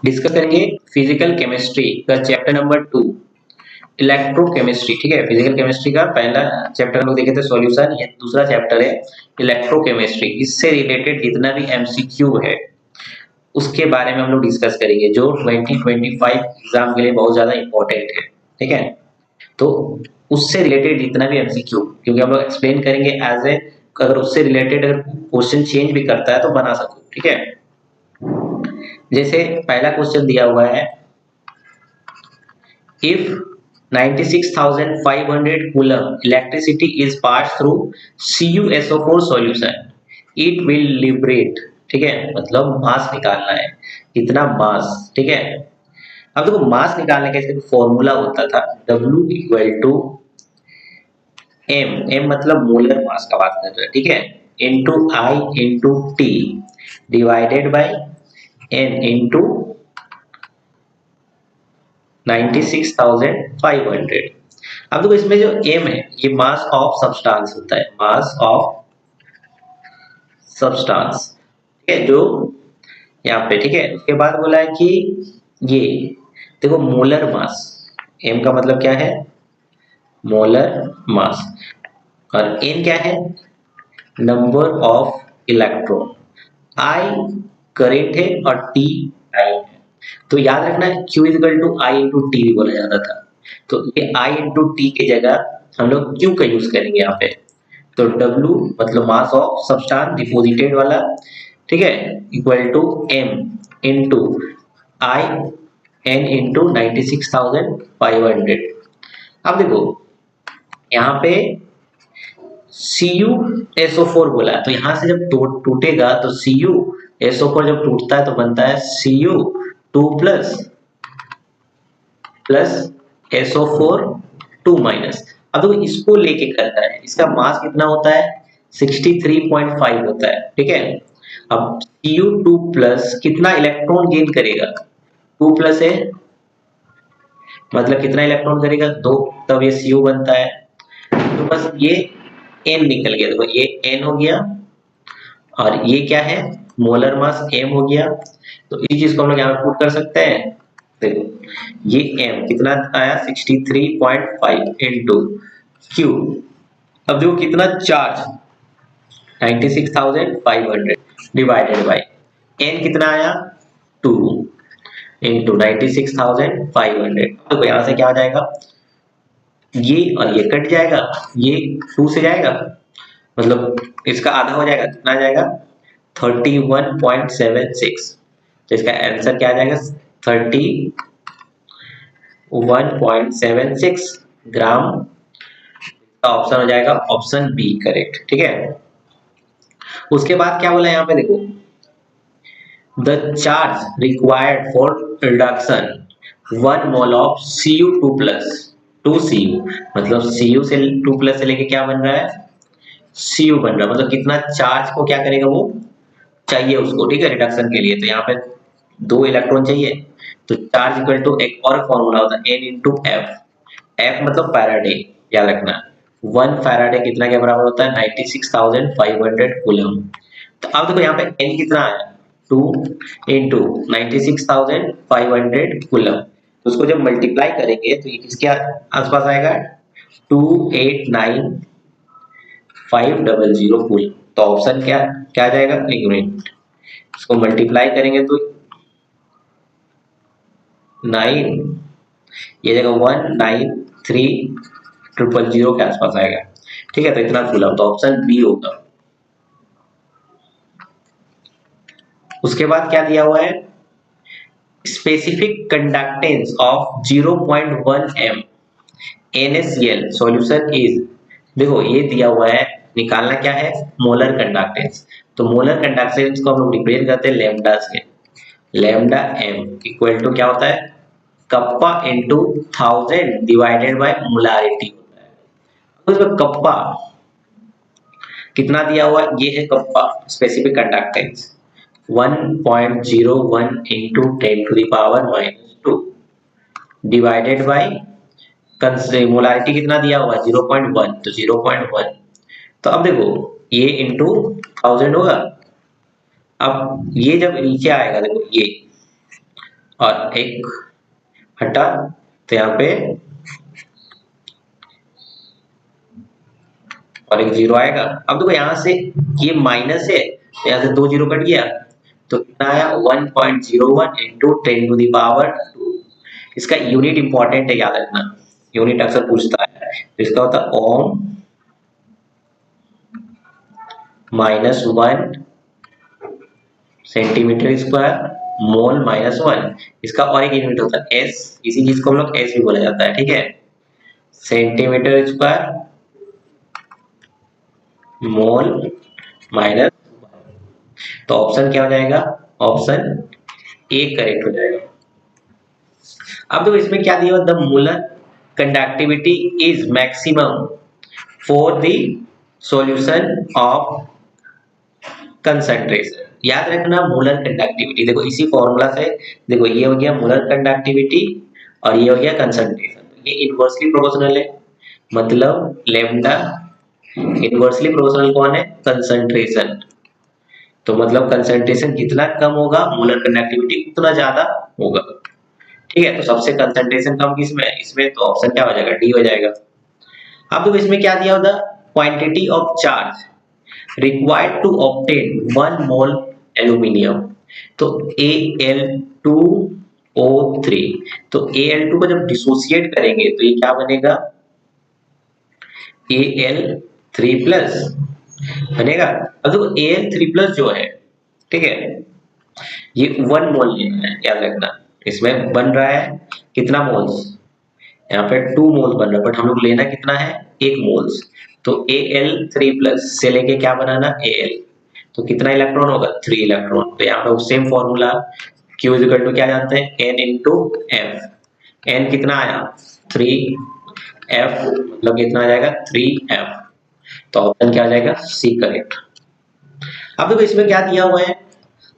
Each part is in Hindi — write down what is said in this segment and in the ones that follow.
डिस्कस करेंगे फिजिकल केमिस्ट्री का चैप्टर नंबर 2 इलेक्ट्रोकेमिस्ट्री। ठीक है, फिजिकल केमिस्ट्री का पहला चैप्टर हम लोग देखे थे सॉल्यूशन, ये दूसरा चैप्टर है इलेक्ट्रोकेमिस्ट्री। इससे रिलेटेड जितना भी एमसीक्यू है उसके बारे में हम लोग डिस्कस करेंगे, जो 2025 एग्जाम के लिए बहुत ज्यादा इंपॉर्टेंट है। ठीक है, तो उससे रिलेटेड जितना भी एमसीक्यू, क्योंकि हम लोग एक्सप्लेन करेंगे एज ए, अगर उससे रिलेटेड अगर क्वेश्चन चेंज भी करता है तो बना सको। ठीक है, जैसे पहला क्वेश्चन दिया हुआ है, if 96,500 coulomb electricity is passed through CuSO4 solution, it will liberate। ठीक है, मतलब मास निकालना है, कितना मास। ठीक है, अब देखो मास निकालने का इसका फॉर्मूला होता था W इक्वल टू M मतलब मोलर मास का बात कर रहे हैं। ठीक है, into I into T divided by N into 96,500। अब देखो इसमें जो m है ये मास ऑफ सब्सटेंस होता है, मास ऑफ सब्सटेंस। ठीक है, जो यहाँ पे, ठीक है, उसके बाद बोला है कि ये देखो मोलर मास, m का मतलब क्या है, मोलर मास, और n क्या है, number of electron, I current है और T टाइम है। तो याद रखना है Q equal to I into T बोला जाता था, तो ये I इंटू टी की जगह हम लोग Q का यूज करेंगे यहाँ पे। तो W मतलब मास ऑफ सब्सटेंस डिपोजिटेड वाला, ठीक है, equal to M into I N into 96,500। अब देखो यहाँ पे CuSO4 बोला है, तो यहाँ से जब टूटेगा तो CuSO4 जब टूटता है तो बनता है Cu2 plus plus SO4 2 minus. अब देखो इसको लेके करता है, इसका मास कितना होता है 63.5 होता है। ठीक है, अब Cu2 प्लस कितना इलेक्ट्रॉन गेन करेगा, 2 प्लस है मतलब कितना इलेक्ट्रॉन करेगा 2, तब ये Cu बनता है। तो बस ये N निकल गया, देखो ये N हो गया और ये क्या है मोलर मास M हो गया। तो इस चीज को हम लोग यहाँ पे पुट कर सकते हैं। देखो ये M कितना आया 63.5 इंटू Q, अब देखो कितना चार्ज 96,500 डिवाइडेड बाई N कितना आया 2 इंटू 96,500। देखो यहाँ से क्या आ जाएगा, ये और ये कट जाएगा, ये 2 से जाएगा मतलब इसका आधा हो जाएगा, कितना आ जाएगा 31.76। तो इसका आंसर क्या आ जाएगा 31.76 ग्राम। का ऑप्शन हो जाएगा ऑप्शन बी करेक्ट। ठीक है, उसके बाद क्या बोला यहाँ पे देखो, the charge required for reduction 1 mole of Cu2 plus 2 Cu, मतलब Cu से 2 प्लस से लेके क्या बन रहा है Cu बन रहा है, मतलब कितना चार्ज को क्या करेगा वो चाहिए उसको। ठीक है, रिडक्शन के लिए तो यहाँ पे 2 इलेक्ट्रॉन चाहिए, तो चार्ज इक्वल टू एक और फॉर्मूला होता है N इंटू एफ। एफ मतलब फैराडे, याद रखना 1 फैराडे कितना के बराबर होता है 96,500 कूलम। तो अब देखो यहाँ पे N कितना आया 2 इंटू 96,500 कूलम, तो उसको जब मल्टीप्लाई करेंगे तो ये किसके आसपास आएगा 289,500 कूलम। तो ऑप्शन क्या क्या आ जाएगा, एक मिनट, इसको मल्टीप्लाई करेंगे तो 9, ये जगह 193,000 के आसपास आएगा। ठीक है, तो इतना कूलम, तो ऑप्शन बी होगा। उसके बाद क्या दिया हुआ है, specific conductance of 0.1 m NaCl solution is. देखो ये दिया हुआ है, निकालना क्या है मोलर कंडक्टेंस। तो मोलर कंडक्टेंस को हम लोग रिप्रेजेंट करते हैं लैम्डा से, लैम्डा m इक्वल टू क्या होता है kappa into 1000 divided by molarity होता है। तो इसमें कप्पा कितना दिया हुआ है, ये है kappa specific conductance 1.01 into 10 to the power -2 divided by molarity कितना दिया हुआ है 0.1, तो 0.1। तो अब देखो ये इंटू 1000 होगा। अब ये जब नीचे आएगा देखो ये और एक हटा तो यहाँ पे और एक जीरो आएगा। अब देखो यहाँ से ये माइनस है तो यहाँ से दो जीरो कट गया तो कितना आया 1.01 इंटू 10⁻²। इसका यूनिट इंपॉर्टेंट है, याद रखना, यूनिट अक्सर पूछता है। तो इसका होता है ओम -1 सेंटीमीटर स्क्वायर मोल -1। इसका और एक यूनिट होता है एस, इसी चीज को हम लोग एस भी बोला जाता है, ठीक है, सेंटीमीटर स्क्वायर मोल माइनस। तो ऑप्शन क्या हो जाएगा, ऑप्शन ए करेक्ट हो जाएगा। अब देखो इसमें क्या दिया हुआ, the molar conductivity is maximum for the solution of concentration. याद रखना मोलर कंडक्टिविटी, देखो इसी फॉर्मूला से, देखो ये हो गया मोलर कंडक्टिविटी और ये हो गया कंसंट्रेशन। ये इनवर्सली प्रोपोर्शनल है, मतलब लेमडा इनवर्सली प्रोपोर्शनल कौन है, कंसंट्रेशन। तो मतलब कंसंट्रेशन जितना कम होगा मोलर कंडक्टिविटी उतना ज्यादा होगा, ठीक है। तो सबसे कंसंट्रेशन कम किसमें है, इसमें, तो ऑप्शन क्या हो जाएगा, डी हो जाएगा। अब देखो इसमें क्या दिया होगा, quantity of charge required to obtain 1 mole aluminium. तो Al2O3, तो Al2 को जब डिसोसिएट करेंगे तो ये क्या बनेगा, Al3+ बनेगा। अब देखो Al3+ जो है, ठीक है, ये 1 मोल लेना है, याद रखना। इसमें बन रहा है कितना मोल्स, यहाँ पे 2 मोल्स बन रहा है, बट हम लोग लेना कितना है, 1 मोल्स। तो Al3+ से लेके क्या बनाना, Al, तो कितना इलेक्ट्रॉन होगा, 3 इलेक्ट्रॉन। तो यहाँ पे same formula, Q equal to क्या जानते हैं, N इंटू F। N कितना आया 3, F मतलब कितना आ जाएगा 3F। तो ऑप्शन क्या आ जाएगा, सी करेक्ट। अब देखो इसमें क्या दिया हुआ है,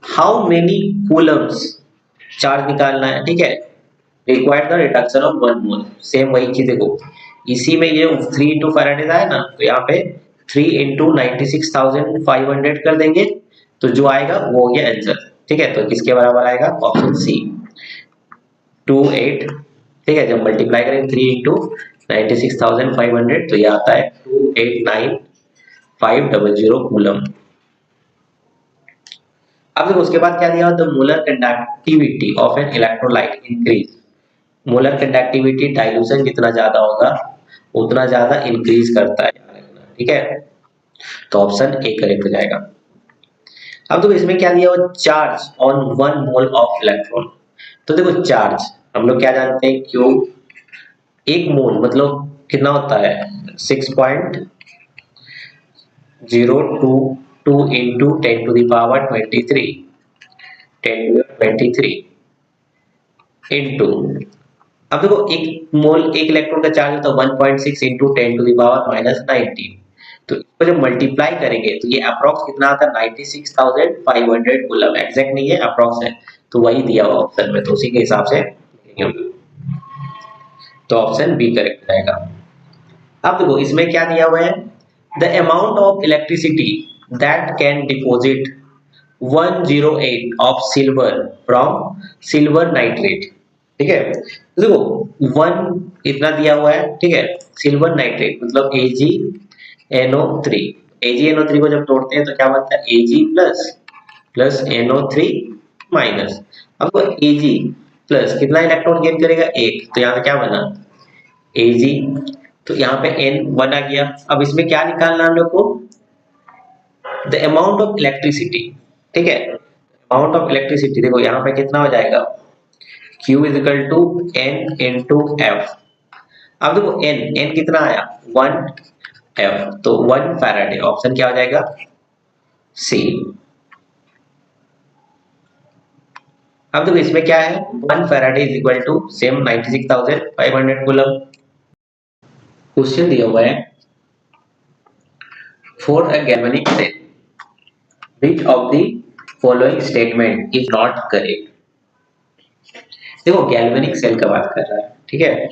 हाउ मेनी कूलम्स चार्ज निकालना है, ठीक है, required the reduction of 1 mole. Same वही चीज, देखो इसी में ये 3 इंटू फैराडे आया ना, तो यहाँ पे 3 इंटू 96,500 कर देंगे, तो जो आएगा वो हो गया आंसर, ठीक है। तो किसके बराबर आएगा, ऑप्शन सी 28, ठीक है। जब मल्टीप्लाई करेंगे 3 इंटू 96,500 तो ये आता है 289,500 कूलम। अब देखो उसके बाद क्या दिया हुआ, the molar conductivity of an electrolyte increase. Molar conductivity dilution जितना ज्यादा होगा उतना ज्यादा इंक्रीज करता है, ठीक है। तो ऑप्शन ए करेक्ट हो जाएगा। अब देखो इसमें क्या दिया हुआ, charge on 1 mole of electron. तो देखो चार्ज हम लोग क्या जानते हैं, क्यू, 1 मोल मतलब कितना होता है 6.022 इंटू 10⁻23 इंटू, अब देखो एक मोल, एक इलेक्ट्रॉन का चार्ज होता है 1.6 इंटू 10⁻⁻⁹। तो इसको जब मल्टीप्लाई करेंगे तो ये अप्रॉक्स कितना आता है 96,500 कूलम। एग्जैक्ट नहीं है, अप्रॉक्स है, तो वही दिया हुआ ऑप्शन में, तो उसी के हिसाब से तो ऑप्शन बी करेक्ट रहेगा। अब देखो इसमें क्या दिया हुआ है, the amount of electricity that can deposit 108 of silver from silver nitrate, ठीक है। तो देखो 1 इतना दिया हुआ है, ठीक है, सिल्वर नाइट्रेट मतलब AgNO3। AgNO3 को जब तोड़ते हैं तो क्या बनता है, Ag प्लस NO3 माइनस। अब Ag प्लस कितना इलेक्ट्रॉन गेन करेगा, 1, तो यहाँ पे क्या बना Ag, तो यहाँ पे N1 आ गया। अब इसमें क्या निकालना हम लोग को, द अमाउंट ऑफ इलेक्ट्रिसिटी, ठीक है, अमाउंट ऑफ इलेक्ट्रिसिटी। देखो यहाँ पे कितना हो जाएगा, Q is equal to N into F। अब देखो N कितना आया 1F, तो 1 फैराडे। ऑप्शन क्या हो जाएगा, सी। अब देखो इसमें क्या है, 1 faraday is equal to same 96,500 coulomb. Question दिया हुआ है, for a galvanic cell which of the following statement is not correct। देखो गैल्वेनिक सेल का बात कर रहा है, ठीक है।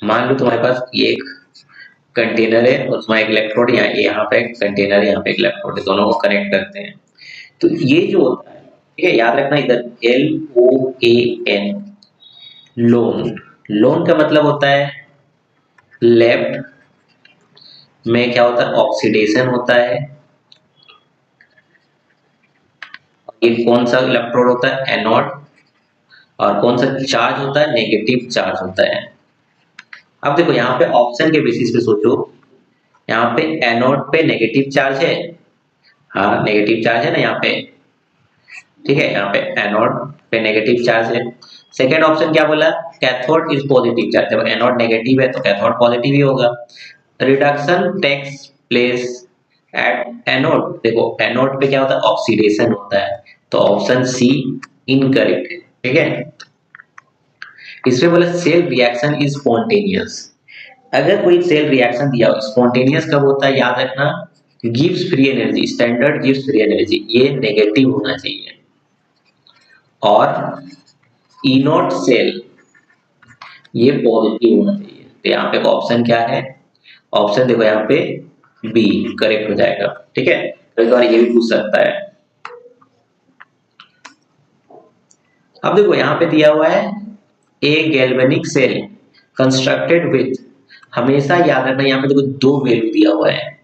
मान लो तुम्हारे पास ये एक कंटेनर है और उसमें एक इलेक्ट्रोड, यहाँ पे एक कंटेनर है, यहाँ पे एक इलेक्ट्रोड है, दोनों को कनेक्ट करते हैं। तो ये जो होता है, ठीक है, याद रखना इधर LOAN, लोन। लोन का मतलब होता है लेफ्ट में क्या होता है, ऑक्सीडेशन होता है। ये कौन सा इलेक्ट्रोड होता है, एनोड। और कौन सा चार्ज होता है, नेगेटिव चार्ज होता है। अब देखो यहाँ पे ऑप्शन के बेसिस पे सोचो, यहाँ पे एनोड पे नेगेटिव चार्ज है, हाँ नेगेटिव चार्ज है ना यहाँ पे, ठीक है, यहाँ पे एनोड पे नेगेटिव चार्ज है। सेकेंड ऑप्शन क्या बोला, कैथोड इज पॉजिटिव चार्ज, जब एनोड नेगेटिव है तो कैथोड पॉजिटिव ही होगा। Reduction takes place at anode, देखो एनोड पे क्या होता है, ऑक्सीडेशन होता है, तो ऑप्शन सी इनकरेक्ट है, ठीक है। इसमें बोला सेल रिएक्शन इज स्पॉन्टेनियस, अगर कोई सेल रिएक्शन दिया हो, स्पॉन्टेनियस कब होता है, याद रखना gives free energy, standard gives free energy, ये नेगेटिव होना चाहिए। और ई नॉट सेल ये पॉजिटिव होना चाहिए। तो यहाँ पे ऑप्शन क्या है, ऑप्शन देखो यहाँ पे बी करेक्ट हो जाएगा, ठीक है। तो एक बार ये भी पूछ सकता है। अब देखो यहाँ पे दिया हुआ है ए गैल्वेनिक सेल कंस्ट्रक्टेड विथ, हमेशा याद रखना यहाँ पे देखो दो वैल्यू दिया हुआ है,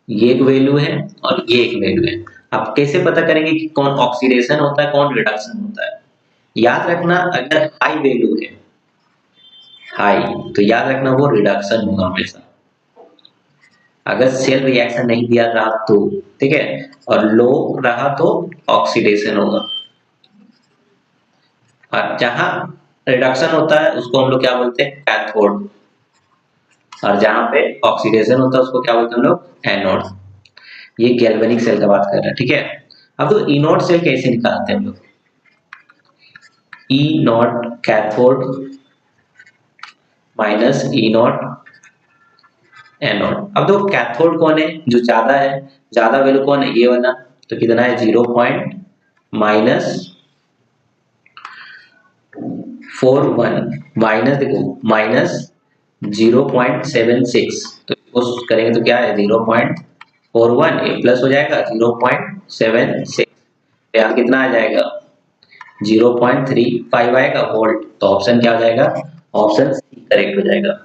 ये एक वैल्यू है और ये एक वैल्यू है। आप कैसे पता करेंगे कि कौन ऑक्सीडेशन होता है कौन रिडक्शन होता है, याद रखना अगर हाई वैल्यू है, हाई, तो याद रखना वो रिडक्शन होगा हमेशा, अगर सेल रिएक्शन नहीं दिया रहा तो, ठीक है, और लो रहा तो ऑक्सीडेशन होगा। और जहां रिडक्शन होता है उसको हम लोग क्या बोलते हैं, कैथोड, और जहां पे ऑक्सीडेशन होता है उसको क्या बोलते हैं हम लोग, एनोड। ये गैल्वेनिक सेल का बात कर रहे हैं, ठीक है। अब तो ई नॉट सेल कैसे निकालते हैं हम लोग, E naught cathode minus E naught anode. अब देखो कैथोड कौन है, जो ज्यादा है, ज्यादा वैल्यू कौन है, ये वाला, तो कितना है 0 पॉइंट माइनस 41 माइनस, देखो माइनस 0.76, तो इसको करेंगे तो क्या है 0.41, ये प्लस हो जाएगा 0.76, यहाँ कितना आ जाएगा 0.35 आएगा वोल्ट, तो ऑप्शन क्या हो जाएगा, ऑप्शन सी करेक्ट हो जाएगा।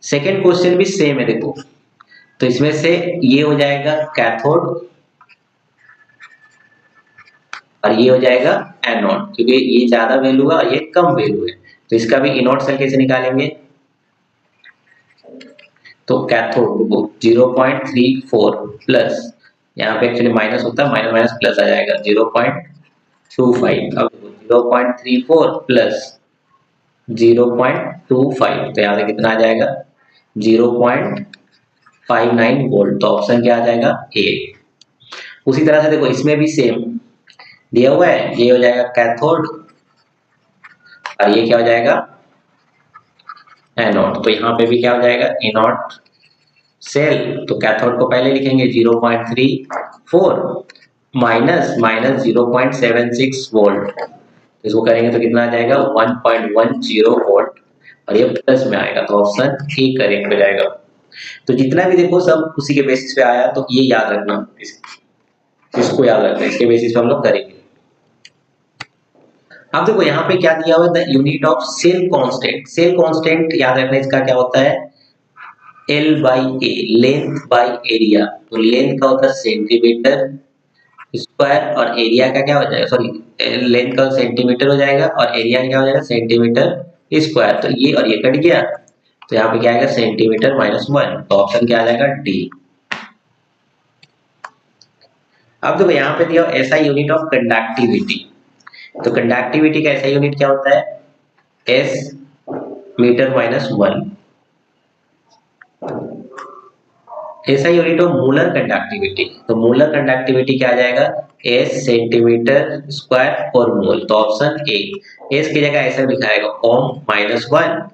सेकेंड क्वेश्चन भी सेम है देखो, तो इसमें से ये हो जाएगा कैथोड और ये हो जाएगा एनोड, क्योंकि ये ज्यादा वैल्यू है और ये कम वैल्यू है, तो इसका भी इनोड सेल कैसे निकालेंगे, तो कैथोड को 0.34 प्लस, यहाँ पे एक्चुअली माइनस होता है, माइनस माइनस प्लस आ जाएगा 0.25, अब 0.34 प्लस 0.25, तो यहाँ से कितना आ जाएगा 0.59 वोल्ट, तो ऑप्शन क्या आ जाएगा ए। उसी तरह से देखो इसमें भी सेम दिया हुआ है, ये हो जाएगा कैथोड और ये क्या हो जाएगा एनोड, तो यहाँ पे भी क्या हो जाएगा एनोड सेल, तो कैथोड को पहले लिखेंगे 0.34 माइनस माइनस 0.76 वोल्ट, इसको करेंगे तो कितना आ जाएगा 1.10 वोल्ट, और ये प्लस में आएगा, तो ऑप्शन ए करेक्ट हो जाएगा। तो जितना भी देखो सब उसी के बेसिस पे आया, तो ये याद रखना, इसको याद रखना, इसके बेसिस पे हम लोग करेंगे। अब देखो यहाँ पे क्या दिया हुआ है, the unit of cell constant, cell constant याद रखना इसका क्या होता है, L by A, length by area, तो लेंथ का होता है सेंटीमीटर स्क्वायर और एरिया का क्या हो जाएगा, सॉरी लेंथ का सेंटीमीटर हो जाएगा और एरिया क्या हो जाएगा सेंटीमीटर स्क्वायर, तो ये और ये कट गया, तो यहाँ पे क्या आएगा सेंटीमीटर -1, तो ऑप्शन क्या आ जाएगा डी। अब देखो यहाँ पे दिया ऐसा यूनिट ऑफ कंडक्टिविटी, तो कंडक्टिविटी का ऐसा यूनिट क्या होता है, एस मीटर -1, ऐसा यूनिट ऑफ मोलर कंडक्टिविटी, तो मोलर कंडक्टिविटी क्या आ जाएगा एस सेंटीमीटर स्क्वायर पर मोल, तो ऑप्शन ए, एस की जगह ऐसा लिखा जाएगा ओम -1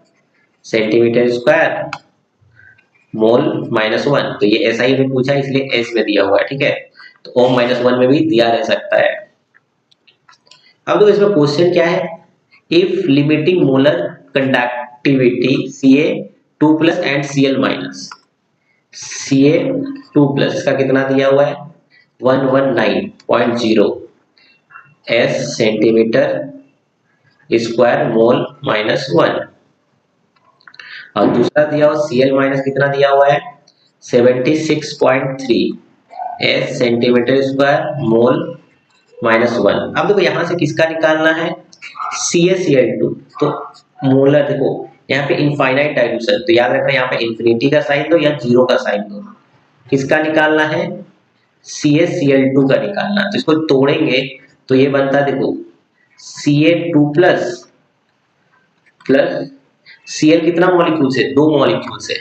सेंटीमीटर स्क्वायर मोल -1, तो ये ऐसा यूनिट पूछा इसलिए एस में दिया हुआ है, ठीक है, तो ओम -1 में भी दिया रह सकता है। अब तो इसमें क्वेश्चन क्या है, if limiting molar conductivity Ca2+ and Cl-, Ca2+ का कितना दिया हुआ है 119.0, S centimetre square mole minus 1। और दूसरा दिया हुआ Cl माइनस कितना दिया हुआ है 76.3 S centimetre square mole minus 1। अब देखो यहाँ से किसका निकालना है CaCl2। तो मोलर देखो यहाँ पे इनफाइनाइट डाइल्यूशन, तो याद रखना यहाँ पे इंफिनिटी का साइन दो या जीरो का साइन दो। किसका निकालना है CaCl2 का निकालना। तो इसको तोड़ेंगे तो ये बनता देखो Ca2 प्लस प्लस Cl कितना मॉलिक्यूल से 2 मॉलिक्यूल से,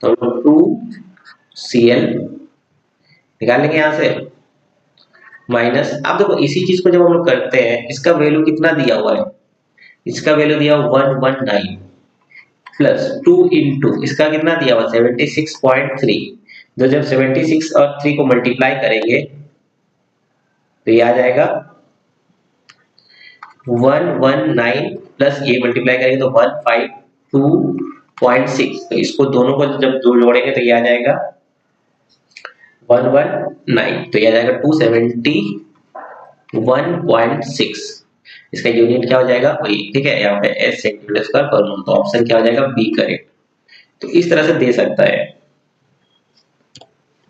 तो 2Cl निकाल लेंगे यहाँ से माइनस। अब देखो इसी चीज को जब हम लोग करते हैं इसका वैल्यू कितना दिया हुआ है, इसका वैल्यू दिया 119 प्लस 2 इंटू इसका कितना दिया हुआ 76.3। तो जब 76 और 3 को मल्टीप्लाई करेंगे तो ये आ जाएगा 119 प्लस ये मल्टीप्लाई करेंगे तो 152.6। तो इसको दोनों को जब दो जोड़ेंगे तो ये आ जाएगा 119, तो ये आ जाएगा 271.6। इसका यूनिट क्या हो जाएगा वही, ठीक है, यहाँ पे एस सेंटीमीटर स्क्वायर पर मोल। तो ऑप्शन क्या हो जाएगा बी करेक्ट। तो इस तरह से दे सकता है।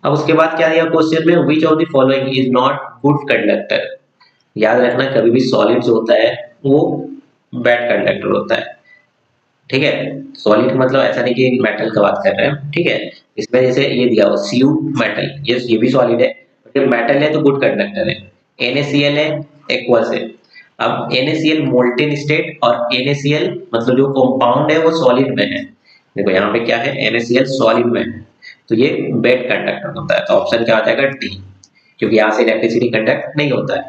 अब उसके बाद क्या दिया क्वेश्चन में, which of the following is not good conductor. याद रखना कभी भी सॉलिड जो होता है वो बैड कंडक्टर होता है, ठीक है। सॉलिड मतलब ऐसा नहीं कि मेटल का बात कर रहे हैं, ठीक है। इसमें जैसे ये दिया हुआ Cu मेटल, ये भी सॉलिड है, जब मेटल है तो गुड कंडक्टर है। NaCl है एक्वस है। अब NaCl मोल्टेन स्टेट और NaCl मतलब जो कंपाउंड है वो सॉलिड में है। देखो यहाँ पे क्या है NaCl सॉलिड में है, तो ये बैड कंडक्टर होता है। तो ऑप्शन क्या हो जाएगा डी, क्योंकि यहाँ से इलेक्ट्रिसिटी कंडक्ट नहीं होता है।